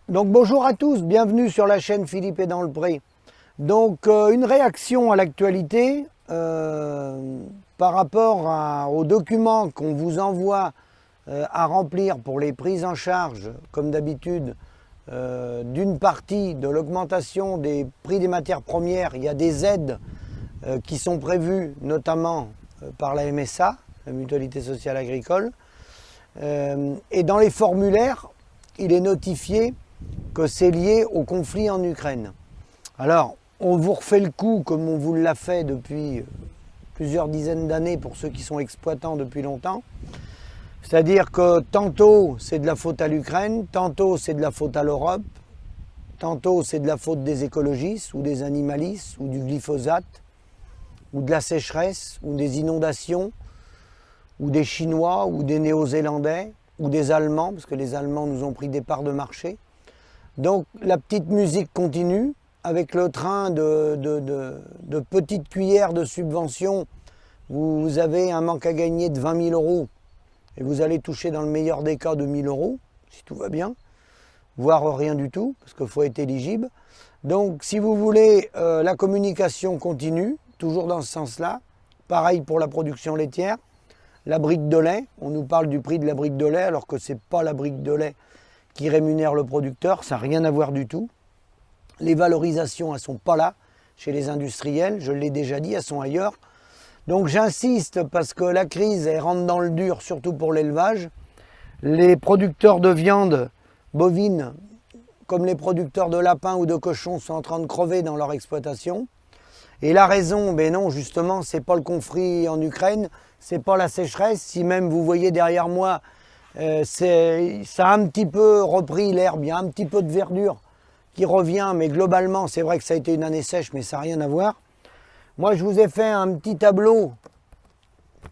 Donc bonjour à tous, bienvenue sur la chaîne Philippe est dans le pré. Donc une réaction à l'actualité par rapport aux documents qu'on vous envoie à remplir pour les prises en charge, comme d'habitude, d'une partie de l'augmentation des prix des matières premières. Il y a des aides qui sont prévues notamment par la MSA, la Mutualité Sociale Agricole. Et dans les formulaires, il est notifié que c'est lié au conflit en Ukraine. Alors, on vous refait le coup comme on vous l'a fait depuis plusieurs dizaines d'années pour ceux qui sont exploitants depuis longtemps. C'est-à-dire que tantôt c'est de la faute à l'Ukraine, tantôt c'est de la faute à l'Europe, tantôt c'est de la faute des écologistes ou des animalistes ou du glyphosate ou de la sécheresse ou des inondations ou des Chinois ou des Néo-Zélandais ou des Allemands, parce que les Allemands nous ont pris des parts de marché. Donc la petite musique continue avec le train de petites cuillères de subvention. Vous avez un manque à gagner de 20 000 euros et vous allez toucher dans le meilleur des cas de 1 000 euros, si tout va bien, voire rien du tout, parce qu'il faut être éligible. Donc si vous voulez, la communication continue, toujours dans ce sens-là. Pareil pour la production laitière. La brique de lait, on nous parle du prix de la brique de lait alors que ce n'est pas la brique de lait qui rémunère le producteur, ça n'a rien à voir du tout. Les valorisations, elles ne sont pas là chez les industriels, je l'ai déjà dit, elles sont ailleurs. Donc j'insiste parce que la crise, elle rentre dans le dur, surtout pour l'élevage. Les producteurs de viande bovine, comme les producteurs de lapins ou de cochons, sont en train de crever dans leur exploitation. Et la raison, ben non, justement, c'est pas le conflit en Ukraine, c'est pas la sécheresse. Si même vous voyez derrière moi, ça a un petit peu repris l'herbe, il y a un petit peu de verdure qui revient, mais globalement, c'est vrai que ça a été une année sèche, mais ça n'a rien à voir. Moi, je vous ai fait un petit tableau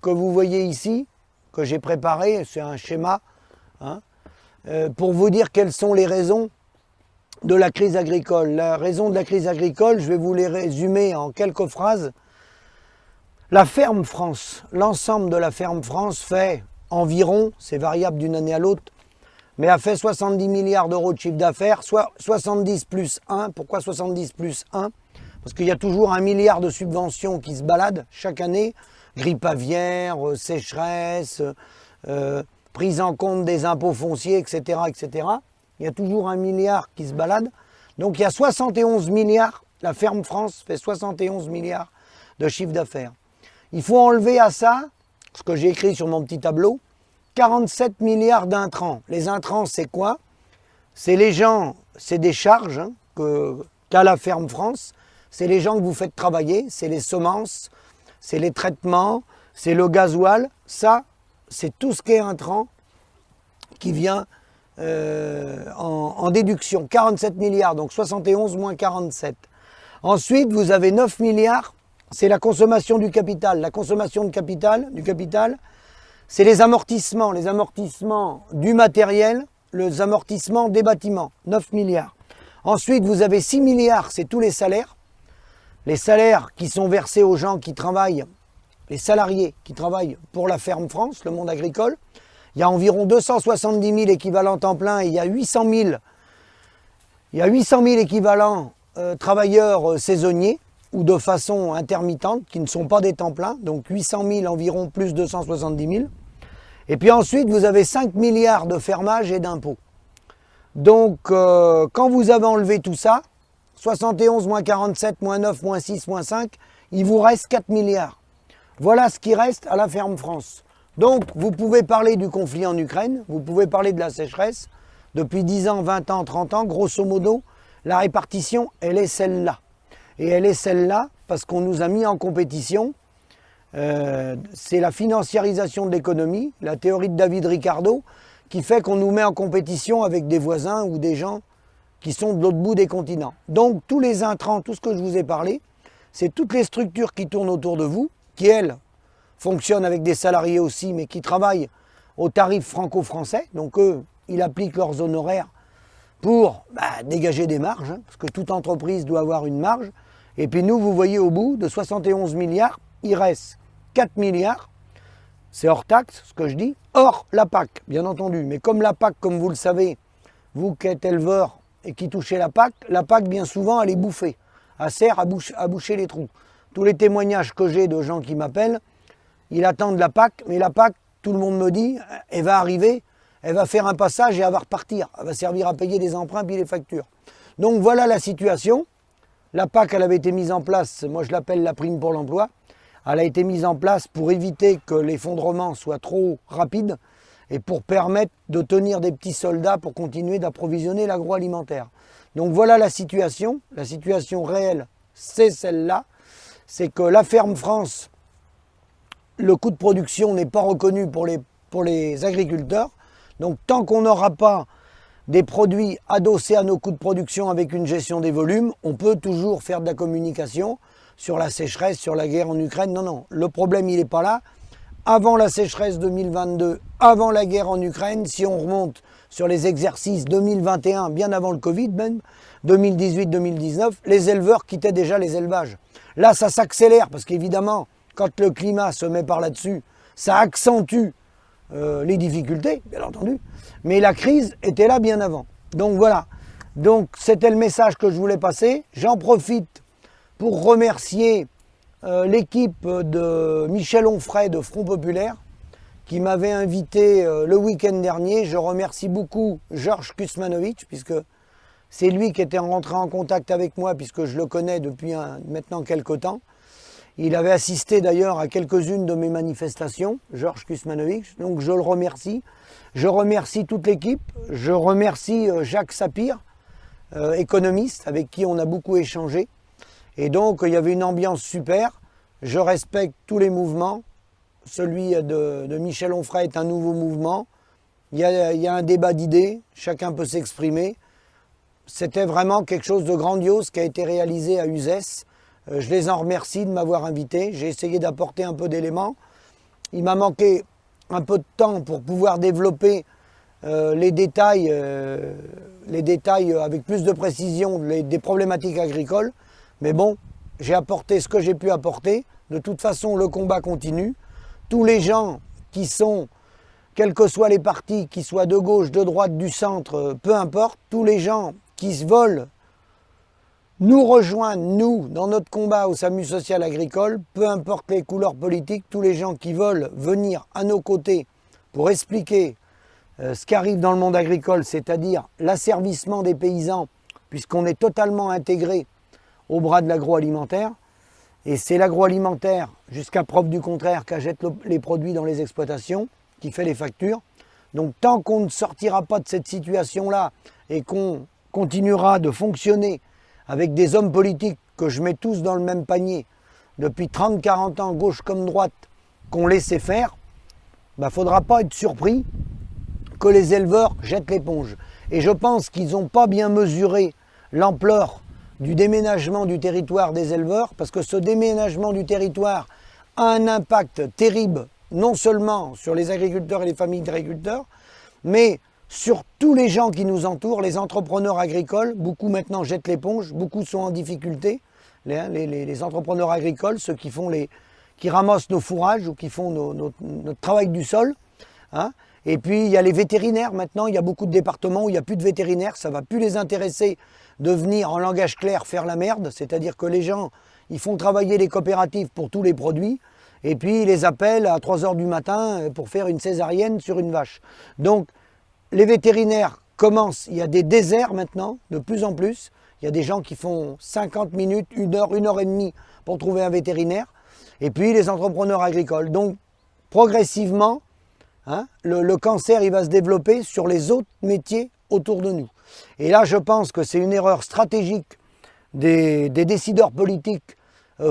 que vous voyez ici, que j'ai préparé, c'est un schéma, hein, pour vous dire quelles sont les raisons de la crise agricole. La raison de la crise agricole, je vais vous les résumer en quelques phrases. La ferme France, l'ensemble de la ferme France fait environ, c'est variable d'une année à l'autre, mais a fait 70 milliards d'euros de chiffre d'affaires, soit 70 plus 1. Pourquoi 70 plus 1 ? Parce qu'il y a toujours 1 milliard de subventions qui se baladent chaque année, grippe aviaire, sécheresse, prise en compte des impôts fonciers, etc., etc. Il y a toujours 1 milliard qui se balade. Donc il y a 71 milliards, la ferme France fait 71 milliards de chiffre d'affaires. Il faut enlever à ça, ce que j'ai écrit sur mon petit tableau, 47 milliards d'intrants. Les intrants, c'est quoi? C'est les gens, c'est des charges qu'a la ferme France. C'est les gens que vous faites travailler, c'est les semences, c'est les traitements, c'est le gasoil. Ça, c'est tout ce qui est intrant qui vient en déduction. 47 milliards, donc 71 moins 47. Ensuite, vous avez 9 milliards, c'est la consommation du capital. La consommation du capital, c'est les amortissements du matériel, les amortissements des bâtiments, 9 milliards. Ensuite, vous avez 6 milliards, c'est tous les salaires qui sont versés aux gens qui travaillent, les salariés qui travaillent pour la ferme France, le monde agricole. Il y a environ 270 000 équivalents temps plein et il y a 800 000 équivalents travailleurs saisonniers ou de façon intermittente qui ne sont pas des temps pleins, donc 800 000 environ plus 270 000. Et puis ensuite, vous avez 5 milliards de fermage et d'impôts. Donc, quand vous avez enlevé tout ça, 71 moins 47 moins 9 moins 6 moins 5, il vous reste 4 milliards. Voilà ce qui reste à la ferme France. Donc, vous pouvez parler du conflit en Ukraine, vous pouvez parler de la sécheresse. Depuis 10 ans, 20 ans, 30 ans, grosso modo, la répartition, elle est celle-là. Et elle est celle-là parce qu'on nous a mis en compétition. C'est la financiarisation de l'économie, la théorie de David Ricardo, qui fait qu'on nous met en compétition avec des voisins ou des gens qui sont de l'autre bout des continents. Donc tous les intrants, tout ce que je vous ai parlé, c'est toutes les structures qui tournent autour de vous, qui elles fonctionnent avec des salariés aussi, mais qui travaillent au tarif franco-français. Donc eux, ils appliquent leurs honoraires pour dégager des marges, hein, parce que toute entreprise doit avoir une marge. Et puis nous, vous voyez au bout de 71 milliards, il reste 4 milliards, c'est hors taxe, ce que je dis, hors la PAC, bien entendu. Mais comme la PAC, comme vous le savez, vous qui êtes éleveur et qui touchait la PAC bien souvent elle est bouffée, elle sert à boucher les trous. Tous les témoignages que j'ai de gens qui m'appellent, ils attendent la PAC, mais la PAC, tout le monde me dit, elle va arriver, elle va faire un passage et elle va repartir. Elle va servir à payer les emprunts puis les factures. Donc voilà la situation. La PAC, elle avait été mise en place, moi je l'appelle la prime pour l'emploi. Elle a été mise en place pour éviter que l'effondrement soit trop rapide et pour permettre de tenir des petits soldats pour continuer d'approvisionner l'agroalimentaire. Donc voilà la situation réelle, c'est celle-là. C'est que la ferme France, le coût de production n'est pas reconnu pour les agriculteurs. Donc tant qu'on n'aura pas des produits adossés à nos coûts de production avec une gestion des volumes, on peut toujours faire de la communication sur la sécheresse, sur la guerre en Ukraine. Non, non, le problème il n'est pas là. Avant la sécheresse 2022, avant la guerre en Ukraine, si on remonte sur les exercices 2021, bien avant le Covid même, 2018-2019, les éleveurs quittaient déjà les élevages. Là, ça s'accélère parce qu'évidemment, quand le climat se met par là-dessus, ça accentue les difficultés, bien entendu. Mais la crise était là bien avant. Donc voilà. Donc c'était le message que je voulais passer. J'en profite pour remercier l'équipe de Michel Onfray de Front Populaire qui m'avait invité le week-end dernier. Je remercie beaucoup Georges Kusmanovic puisque c'est lui qui était rentré en contact avec moi puisque je le connais depuis maintenant quelques temps. Il avait assisté d'ailleurs à quelques-unes de mes manifestations, Georges Kusmanovic, donc je le remercie. Je remercie toute l'équipe, je remercie Jacques Sapir, économiste, avec qui on a beaucoup échangé. Et donc il y avait une ambiance super, je respecte tous les mouvements. Celui de Michel Onfray est un nouveau mouvement. Il y a un débat d'idées, chacun peut s'exprimer. C'était vraiment quelque chose de grandiose qui a été réalisé à Uzès. Je les en remercie de m'avoir invité. J'ai essayé d'apporter un peu d'éléments. Il m'a manqué un peu de temps pour pouvoir développer les détails avec plus de précision des problématiques agricoles. Mais bon, j'ai apporté ce que j'ai pu apporter. De toute façon, le combat continue. Tous les gens qui sont, quels que soient les partis, qu'ils soient de gauche, de droite, du centre, peu importe, tous les gens qui se veulent nous rejoindre, nous, dans notre combat au SAMU social agricole, peu importe les couleurs politiques, tous les gens qui veulent venir à nos côtés pour expliquer ce qui arrive dans le monde agricole, c'est-à-dire l'asservissement des paysans, puisqu'on est totalement intégré au bras de l'agroalimentaire, et c'est l'agroalimentaire, jusqu'à preuve du contraire, qui achète les produits dans les exploitations, qui fait les factures. Donc tant qu'on ne sortira pas de cette situation-là et qu'on continuera de fonctionner avec des hommes politiques que je mets tous dans le même panier, depuis 30-40 ans, gauche comme droite, qu'on laissait faire, il ne faudra pas être surpris que les éleveurs jettent l'éponge. Et je pense qu'ils n'ont pas bien mesuré l'ampleur du déménagement du territoire des éleveurs, parce que ce déménagement du territoire a un impact terrible, non seulement sur les agriculteurs et les familles d'agriculteurs, mais sur tous les gens qui nous entourent, les entrepreneurs agricoles. Beaucoup maintenant jettent l'éponge, beaucoup sont en difficulté. Les entrepreneurs agricoles, ceux qui ramassent nos fourrages ou qui font notre travail du sol. Hein. Et puis il y a les vétérinaires maintenant, il y a beaucoup de départements où il n'y a plus de vétérinaires, ça ne va plus les intéresser de venir en langage clair faire la merde, c'est-à-dire que les gens, ils font travailler les coopératives pour tous les produits, et puis ils les appellent à 3 h du matin pour faire une césarienne sur une vache. Donc les vétérinaires commencent, il y a des déserts maintenant, de plus en plus, il y a des gens qui font 50 minutes, 1 heure, 1 heure et demie pour trouver un vétérinaire, et puis les entrepreneurs agricoles. Donc progressivement, hein, le cancer il va se développer sur les autres métiers autour de nous. Et là, je pense que c'est une erreur stratégique des décideurs politiques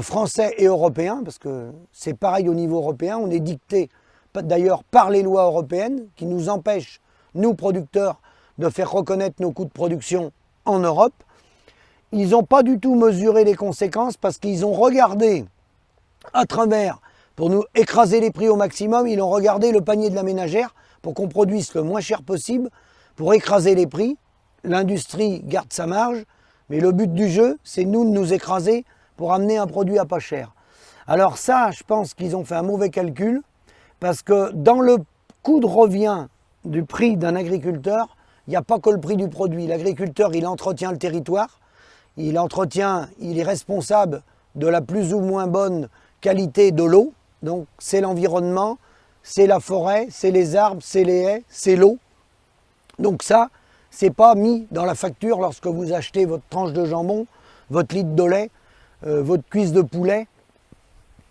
français et européens, parce que c'est pareil au niveau européen, on est dicté d'ailleurs par les lois européennes qui nous empêchent, nous producteurs, de faire reconnaître nos coûts de production en Europe. Ils n'ont pas du tout mesuré les conséquences parce qu'ils ont regardé à travers, pour nous écraser les prix au maximum, ils ont regardé le panier de la ménagère pour qu'on produise le moins cher possible, pour écraser les prix. L'industrie garde sa marge, mais le but du jeu, c'est nous de nous écraser pour amener un produit à pas cher. Alors ça, je pense qu'ils ont fait un mauvais calcul, parce que dans le coût de revient du prix d'un agriculteur, il n'y a pas que le prix du produit. L'agriculteur, il entretient le territoire, il est responsable de la plus ou moins bonne qualité de l'eau. Donc c'est l'environnement, c'est la forêt, c'est les arbres, c'est les haies, c'est l'eau. Donc ça, c'est pas mis dans la facture lorsque vous achetez votre tranche de jambon, votre litre de lait, votre cuisse de poulet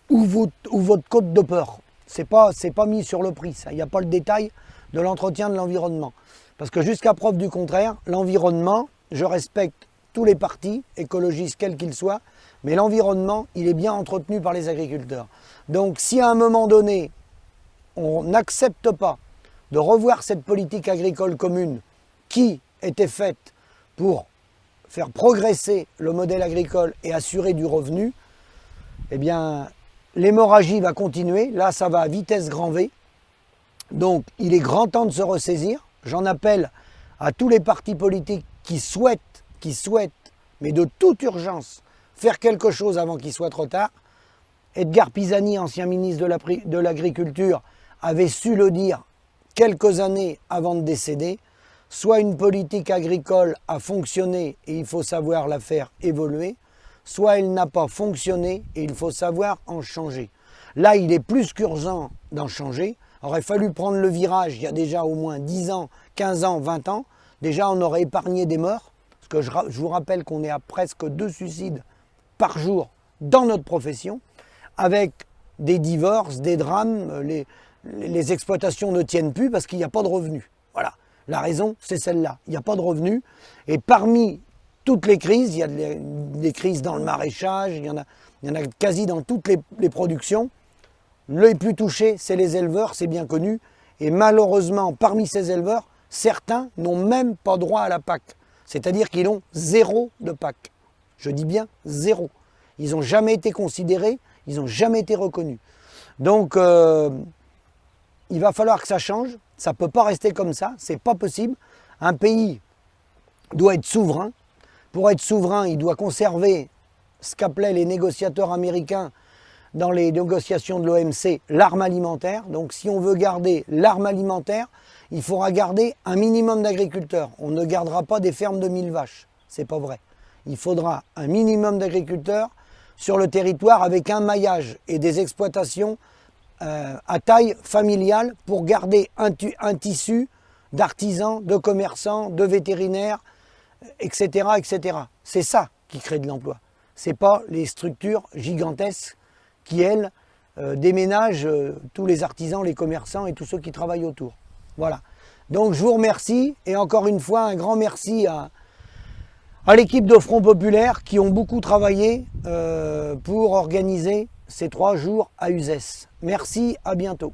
ou votre côte de porc. C'est pas mis sur le prix, ça. Il n'y a pas le détail de l'entretien de l'environnement. Parce que jusqu'à preuve du contraire, l'environnement, je respecte tous les partis écologistes, quels qu'ils soient, mais l'environnement, il est bien entretenu par les agriculteurs. Donc si à un moment donné, on n'accepte pas de revoir cette politique agricole commune qui était faite pour faire progresser le modèle agricole et assurer du revenu, eh bien, l'hémorragie va continuer. Là, ça va à vitesse grand V. Donc, il est grand temps de se ressaisir. J'en appelle à tous les partis politiques qui souhaitent, mais de toute urgence, faire quelque chose avant qu'il soit trop tard. Edgar Pisani, ancien ministre de l'Agriculture, avait su le dire quelques années avant de décéder. Soit une politique agricole a fonctionné et il faut savoir la faire évoluer, soit elle n'a pas fonctionné et il faut savoir en changer. Là, il est plus qu'urgent d'en changer. Il aurait fallu prendre le virage il y a déjà au moins 10 ans, 15 ans, 20 ans. Déjà, on aurait épargné des morts. Parce que je vous rappelle qu'on est à presque 2 suicides par jour dans notre profession, avec des divorces, des drames, les exploitations ne tiennent plus parce qu'il n'y a pas de revenus. Voilà, la raison, c'est celle-là. Il n'y a pas de revenus. Et parmi toutes les crises, il y a des crises dans le maraîchage, il y en a quasi dans toutes les productions. Les plus touchés, c'est les éleveurs, c'est bien connu. Et malheureusement, parmi ces éleveurs, certains n'ont même pas droit à la PAC. C'est-à-dire qu'ils ont 0 de PAC. Je dis bien 0. Ils n'ont jamais été considérés, ils n'ont jamais été reconnus. Donc, il va falloir que ça change. Ça ne peut pas rester comme ça, c'est pas possible. Un pays doit être souverain. Pour être souverain, il doit conserver ce qu'appelaient les négociateurs américains dans les négociations de l'OMC, l'arme alimentaire. Donc si on veut garder l'arme alimentaire, il faudra garder un minimum d'agriculteurs. On ne gardera pas des fermes de 1000 vaches, c'est pas vrai. Il faudra un minimum d'agriculteurs sur le territoire avec un maillage et des exploitations à taille familiale pour garder un tissu d'artisans, de commerçants, de vétérinaires, etc. etc. C'est ça qui crée de l'emploi. Ce n'est pas les structures gigantesques qui, elles, déménagent tous les artisans, les commerçants et tous ceux qui travaillent autour. Voilà. Donc je vous remercie et encore une fois un grand merci à l'équipe de Front Populaire qui ont beaucoup travaillé pour organiser ces 3 jours à Uzès. Merci, à bientôt.